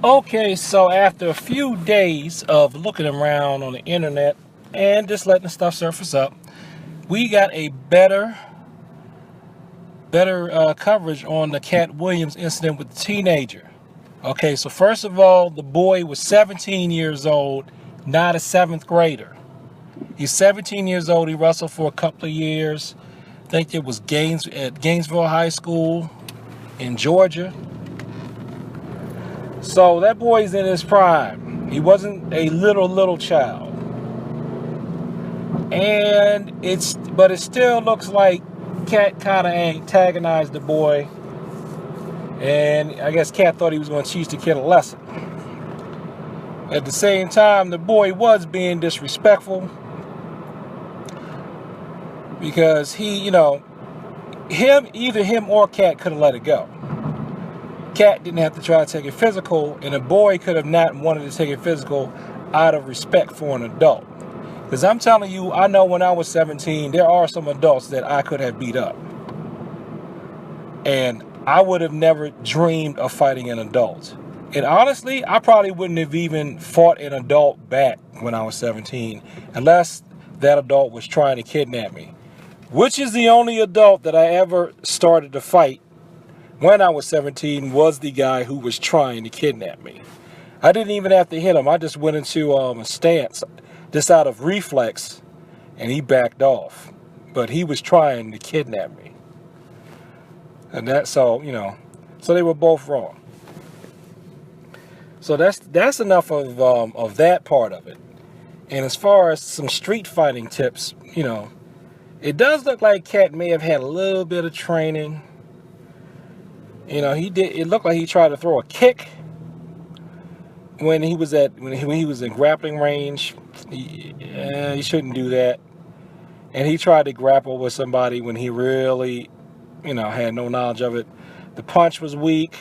Okay, so after a few days of looking around on the internet and just letting the stuff surface up, we got a better coverage on the Katt Williams incident with the teenager. Okay, so first of all, the boy was 17 years old, not a seventh grader. He's 17 years old. He wrestled for a couple of years. I think it was at Gainesville High School in Georgia. So that boy's in his prime. He wasn't a little child. But it still looks like Katt kind of antagonized the boy. And I guess Katt thought he was going to teach the kid a lesson. At the same time, the boy was being disrespectful. Because either him or Katt could have let it go. Katt didn't have to try to take it physical, and the boy could have not wanted to take it physical out of respect for an adult. Because I'm telling you, I know when I was 17, there are some adults that I could have beat up. And I would have never dreamed of fighting an adult. And honestly, I probably wouldn't have even fought an adult back when I was 17, unless that adult was trying to kidnap me. Which is the only adult that I ever started to fight when I was 17 was the guy who was trying to kidnap me. I didn't even have to hit him. I just went into a stance just out of reflex, and he backed off. But he was trying to kidnap me. And so they were both wrong. So that's enough of that part of it. And as far as some street fighting tips, it does look like Katt may have had a little bit of training. It looked like he tried to throw a kick when he was in grappling range. He shouldn't do that. And he tried to grapple with somebody when he really, had no knowledge of it. The punch was weak.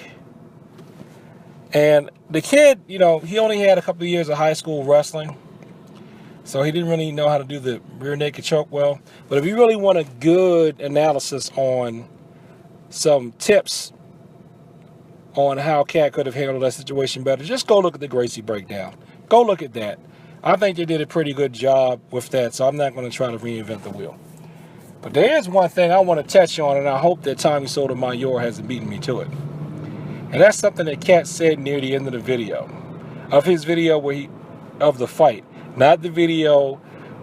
And the kid, he only had a couple of years of high school wrestling. So he didn't really know how to do the rear naked choke well. But if you really want a good analysis on some tips on how Katt could have handled that situation better, just go look at the Gracie breakdown. Go look at that. I think they did a pretty good job with that, so I'm not going to try to reinvent the wheel. But there is one thing I want to touch on, and I hope that Tommy Sotomayor hasn't beaten me to it. And that's something that Katt said near the end of the video. Of his video of the fight. Not the video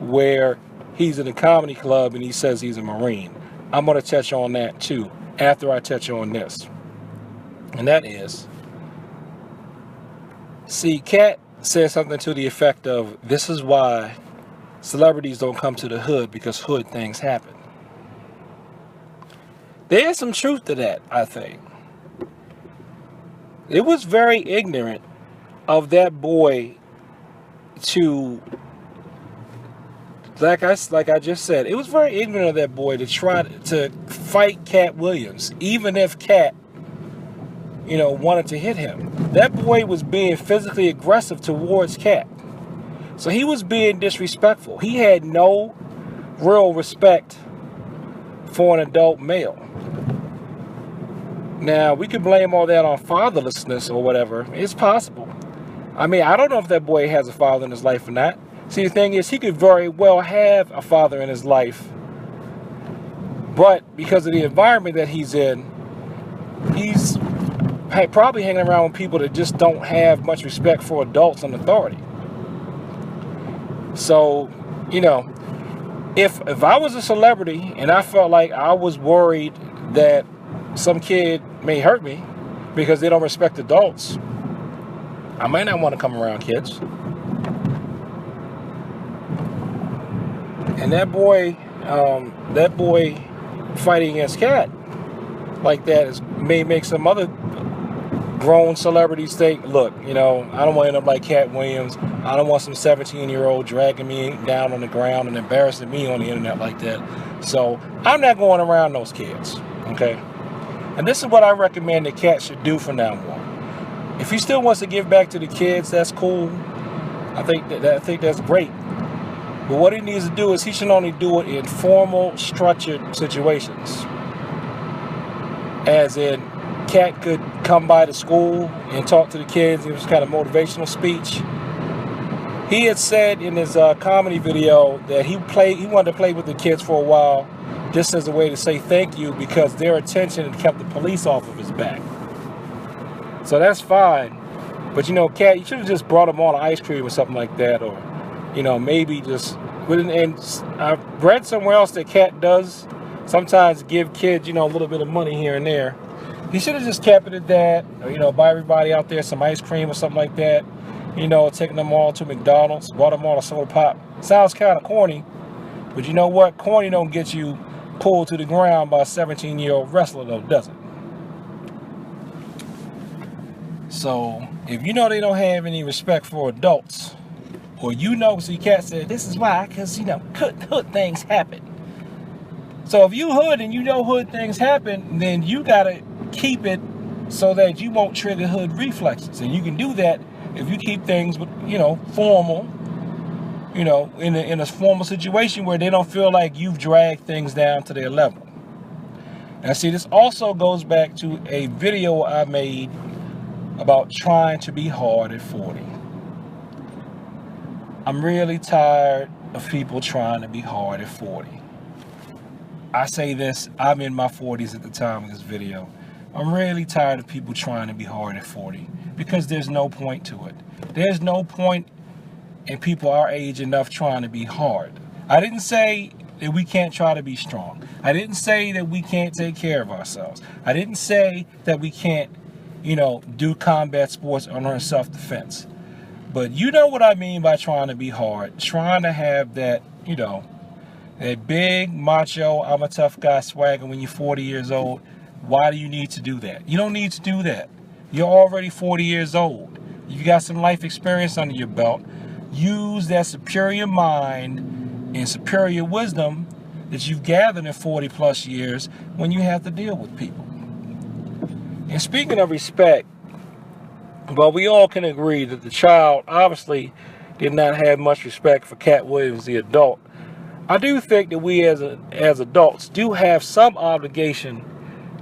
where he's in a comedy club and he says he's a Marine. I'm going to touch on that too, after I touch on this. And that is, Katt said something to the effect of, this is why celebrities don't come to the hood, because hood things happen. There's some truth to that, I think. It was very ignorant of that boy to, like I just said, it was very ignorant of that boy to try to fight Katt Williams, even if Katt wanted to hit him. That boy was being physically aggressive towards Katt. So he was being disrespectful. He had no real respect for an adult male. Now, we could blame all that on fatherlessness or whatever. It's possible. I mean, I don't know if that boy has a father in his life or not. See, the thing is, he could very well have a father in his life. But because of the environment that he's in, he's probably hanging around with people that just don't have much respect for adults and authority. So, if I was a celebrity and I felt like I was worried that some kid may hurt me because they don't respect adults, I might not want to come around kids. And that boy fighting against Katt like that may make some other grown celebrities think, look, I don't want to end up like Katt Williams. I don't want some 17-year-old dragging me down on the ground and embarrassing me on the internet like that. So I'm not going around those kids, okay? And this is what I recommend that Katt should do from now on. If he still wants to give back to the kids, that's cool. I think that's great. But what he needs to do is he should only do it in formal, structured situations. As in, Katt could come by the school and talk to the kids. It was kind of motivational speech. He had said in his comedy video that he wanted to play with the kids for a while, just as a way to say thank you, because their attention had kept the police off of his back. So that's fine. But Katt, you should have just brought him on ice cream or something like that, or maybe just. And I've read somewhere else that Katt does sometimes give kids a little bit of money here and there. He should have just kept it at that, or buy everybody out there some ice cream or something like that. Taking them all to McDonald's, bought them all a soda pop. Sounds kind of corny, but you know what? Corny don't get you pulled to the ground by a 17-year-old wrestler, though, does it? So, if they don't have any respect for adults, or see, Katt said, this is why, because, hood things happen. So, if you hood and hood things happen, then you got to keep it so that you won't trigger hood reflexes. And you can do that if you keep things, formal, in a formal situation where they don't feel like you've dragged things down to their level. And see, this also goes back to a video I made about trying to be hard at 40. I'm really tired of people trying to be hard at 40. I say this, I'm in my 40s at the time of this video. I'm really tired of people trying to be hard at 40 because there's no point to it. There's no point in people our age enough trying to be hard. I didn't say that we can't try to be strong. I didn't say that we can't take care of ourselves. I didn't say that we can't, do combat sports or learn self-defense. But you know what I mean by trying to be hard. Trying to have that, that big, macho, I'm a tough guy swagger when you're 40 years old. Why do you need to do that? You don't need to do that. You're already 40 years old. You got some life experience under your belt. Use that superior mind and superior wisdom that you've gathered in 40 plus years when you have to deal with people. And speaking of respect, well, we all can agree that the child obviously did not have much respect for Katt Williams, the adult. I do think that we as adults do have some obligation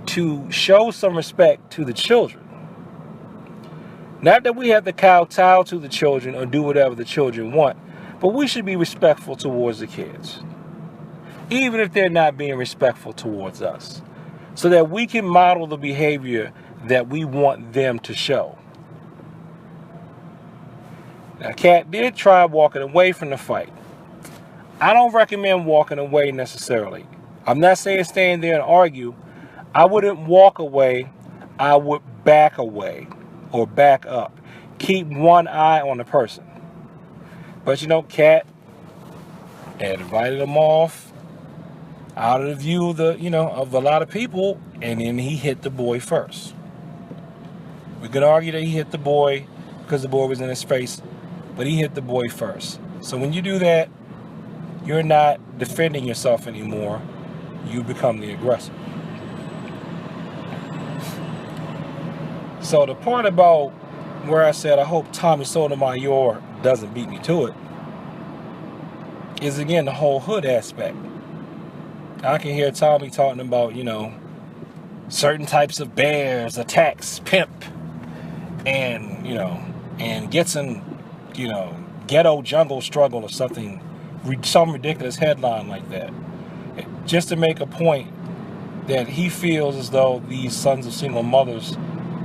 to show some respect to the children. Not that we have to kowtow to the children or do whatever the children want, but we should be respectful towards the kids, even if they're not being respectful towards us, so that we can model the behavior that we want them to show. Now, Katt did try walking away from the fight. I don't recommend walking away necessarily. I'm not saying stand there and argue. I wouldn't walk away. I would back away or back up. Keep one eye on the person. But Katt had invited him off out of the view of of a lot of people, and then he hit the boy first. We could argue that he hit the boy because the boy was in his face, but he hit the boy first. So when you do that, you're not defending yourself anymore. You become the aggressor. So the part about where I said I hope Tommy Sotomayor doesn't beat me to it is, again, the whole hood aspect. I can hear Tommy talking about, certain types of bears, attacks, pimp, and, and gets in, ghetto jungle struggle or something, some ridiculous headline like that, just to make a point that he feels as though these sons of single mothers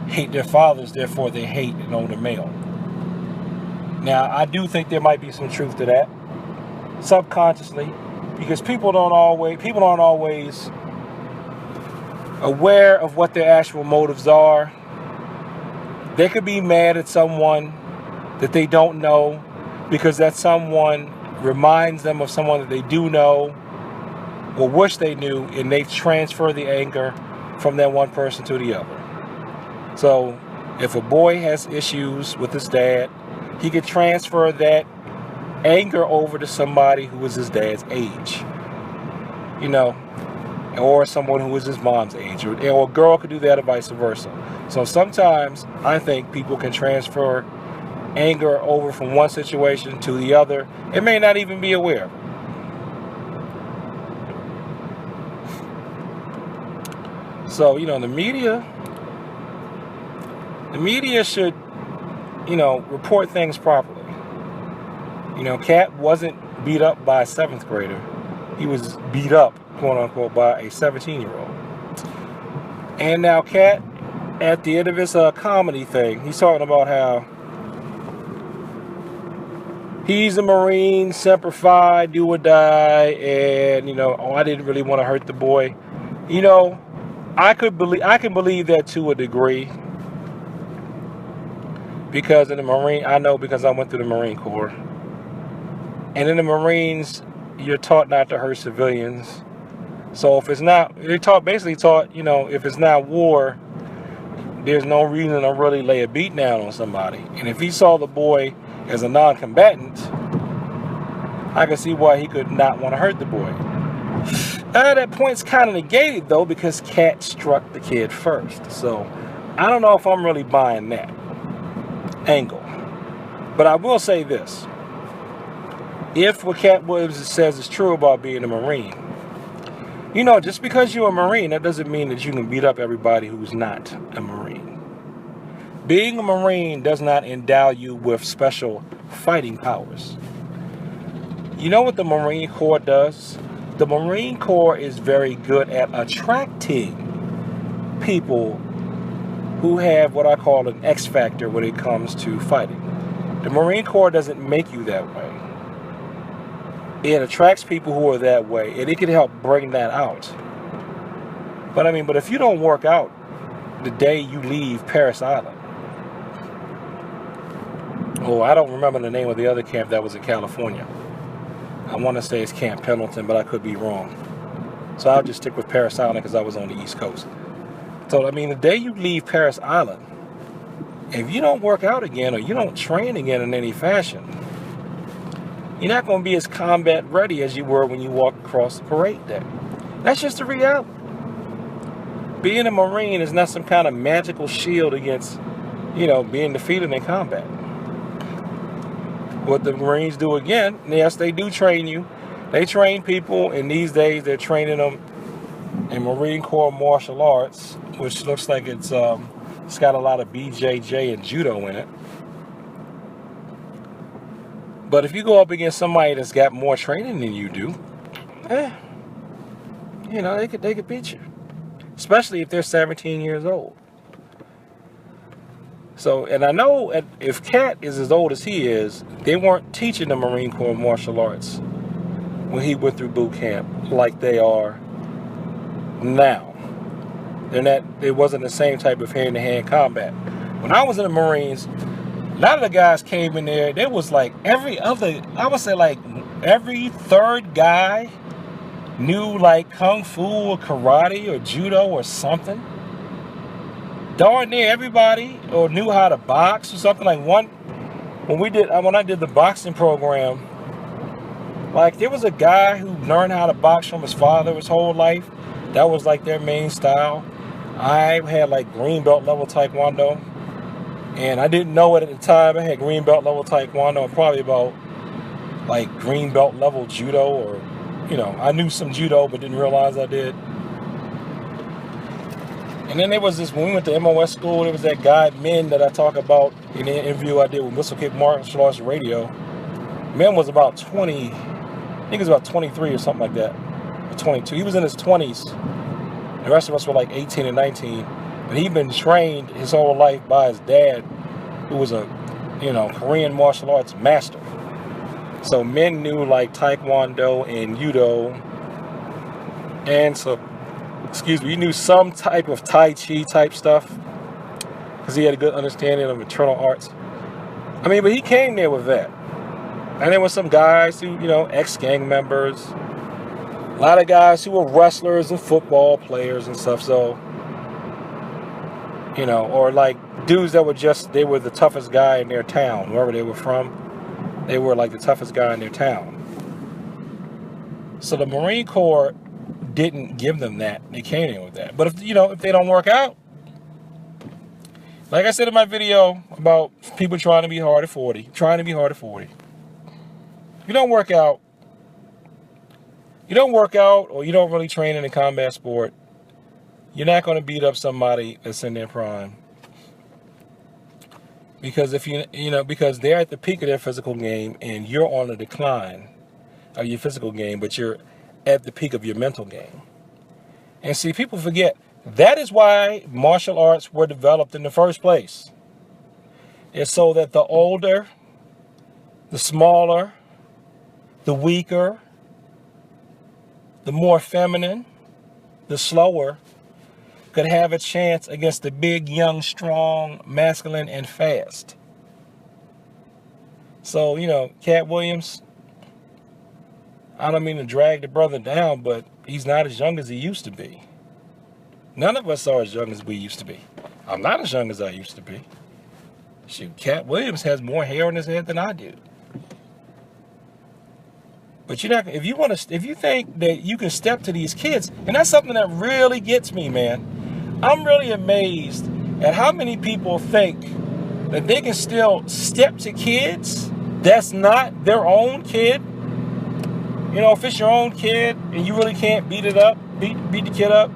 hate their fathers, therefore they hate an older male. Now, I do think there might be some truth to that, subconsciously, because people aren't always aware of what their actual motives are. They could be mad at someone that they don't know because that someone reminds them of someone that they do know or wish they knew, and they transfer the anger from that one person to the other. So if a boy has issues with his dad, he could transfer that anger over to somebody who is his dad's age, or someone who is his mom's age, or a girl could do that, or vice versa. So sometimes I think people can transfer anger over from one situation to the other. It may not even be aware of it. So, the media the media should, report things properly. Katt wasn't beat up by a 7th grader. He was beat up, quote unquote, by a 17-year-old. And now Katt, at the end of his comedy thing, he's talking about how he's a Marine, Semper Fi, do or die, and I didn't really want to hurt the boy. I can believe that to a degree, because in the Marine, I know because I went through the Marine Corps, and in the Marines, you're taught not to hurt civilians. So if it's not, basically taught, if it's not war, there's no reason to really lay a beat down on somebody. And if he saw the boy as a non-combatant, I can see why he could not want to hurt the boy. That point's kind of negated, though, because Katt struck the kid first. So I don't know if I'm really buying that angle. But I will say this. If what Katt Williams says is true about being a Marine, just because you're a Marine, that doesn't mean that you can beat up everybody who's not a Marine. Being a Marine does not endow you with special fighting powers. You know what the Marine Corps does? The Marine Corps is very good at attracting people who have what I call an X factor when it comes to fighting. The Marine Corps doesn't make you that way. It attracts people who are that way, and it can help bring that out. But if you don't work out the day you leave Paris Island, I don't remember the name of the other camp that was in California. I want to say it's Camp Pendleton, but I could be wrong. So I'll just stick with Paris Island because I was on the East Coast. So, the day you leave Paris Island, if you don't work out again or you don't train again in any fashion, you're not going to be as combat ready as you were when you walked across the parade deck. That's just the reality. Being a Marine is not some kind of magical shield against, being defeated in combat. What the Marines do again, yes, they do train you. They train people, and these days they're training them in Marine Corps martial arts, which looks like it's got a lot of BJJ and judo in it. But if you go up against somebody that's got more training than you do, they could beat you. Especially if they're 17 years old. So, and I know if Katt is as old as he is, they weren't teaching the Marine Corps martial arts when he went through boot camp like they are now. It wasn't the same type of hand-to-hand combat. When I was in the Marines, a lot of the guys came in there, there was like every 3rd guy knew like Kung Fu or karate or judo or something. Darn near everybody or knew how to box or something. Like when I did the boxing program, like there was a guy who learned how to box from his father his whole life. That was like their main style. I had like green belt level Taekwondo. And I didn't know it at the time. I had green belt level Taekwondo and probably about like green belt level judo, or, I knew some judo but didn't realize I did. And then there was this, when we went to MOS school, there was that guy, Min, that I talk about in the interview I did with Whistle Kick Martial Arts Radio. Min was about 20, I think he was about 23 or something like that, or 22. He was in his 20s. The rest of us were like 18 and 19. But he'd been trained his whole life by his dad, who was a, Korean martial arts master. So Min knew like Taekwondo and Judo. And so, he knew some type of Tai Chi type stuff, because he had a good understanding of internal arts. But he came there with that. And there were some guys who, ex-gang members. A lot of guys who were wrestlers and football players and stuff. So, or like dudes that they were the toughest guy in their town, wherever they were from. They were like the toughest guy in their town. So the Marine Corps didn't give them that. They came in with that. But if they don't work out, like I said in my video about people trying to be hard at 40, if you don't work out, or you don't really train in a combat sport, you're not going to beat up somebody that's in their prime. Because because they're at the peak of their physical game and you're on the decline of your physical game, but you're at the peak of your mental game. And see, people forget that is why martial arts were developed in the first place. It's so that the older, the smaller, the weaker, the more feminine, the slower, could have a chance against the big, young, strong, masculine, and fast. So, Katt Williams, I don't mean to drag the brother down, but he's not as young as he used to be. None of us are as young as we used to be. I'm not as young as I used to be. Shoot, Katt Williams has more hair on his head than I do. But if you think that you can step to these kids, and that's something that really gets me, man. I'm really amazed at how many people think that they can still step to kids that's not their own kid. If it's your own kid and you really can't beat the kid up,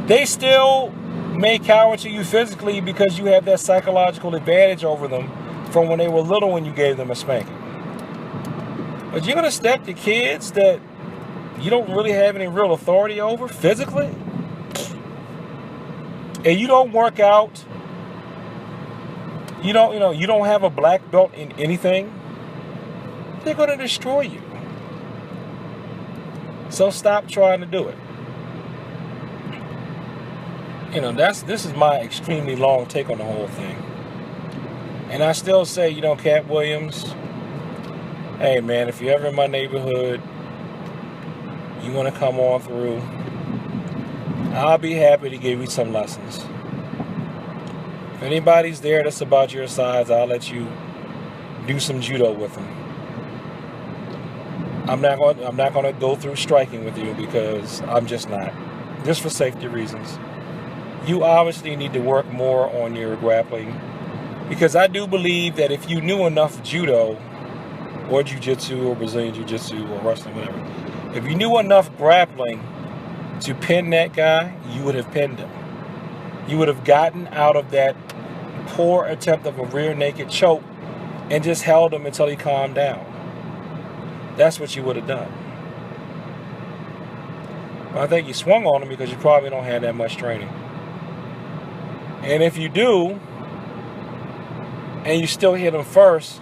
they still may cower to you physically because you have that psychological advantage over them from when they were little when you gave them a spanking. But you're going to step to kids that you don't really have any real authority over physically? And you don't work out, you don't have a black belt in anything, they're going to destroy you. So stop trying to do it. This is my extremely long take on the whole thing. And I still say, Katt Williams, hey man, if you're ever in my neighborhood, you want to come on through, I'll be happy to give you some lessons. If anybody's there that's about your size, I'll let you do some judo with them. I'm not going to go through striking with you because I'm just not. Just for safety reasons. You obviously need to work more on your grappling, because I do believe that if you knew enough judo or jiu-jitsu or Brazilian jiu-jitsu or wrestling, whatever, if you knew enough grappling to pin that guy, you would have pinned him. You would have gotten out of that poor attempt of a rear naked choke and just held him until he calmed down. That's what you would have done. But I think you swung on him because you probably don't have that much training. And if you do, and you still hit him first,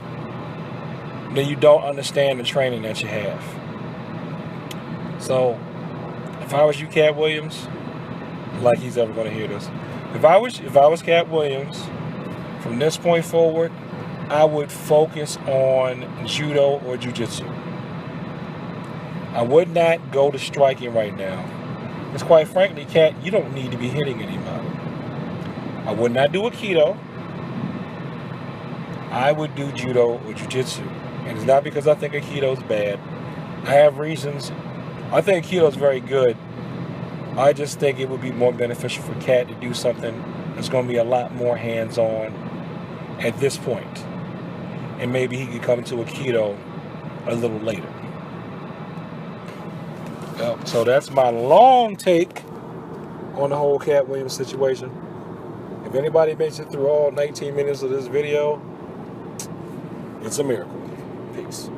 then you don't understand the training that you have. So, if I was you, Katt Williams, like he's ever going to hear this. If I was Katt Williams, from this point forward, I would focus on judo or jiu-jitsu. I would not go to striking right now. Because quite frankly, Katt, you don't need to be hitting anybody. I would not do Aikido. I would do judo or jiu-jitsu. And it's not because I think Aikido is bad. I have reasons. I think Aikido is very good. I just think it would be more beneficial for Katt to do something that's going to be a lot more hands-on at this point. And maybe he could come to Aikido a little later. So that's my long take on the whole Katt Williams situation. If anybody makes it through all 19 minutes of this video, it's a miracle. Peace.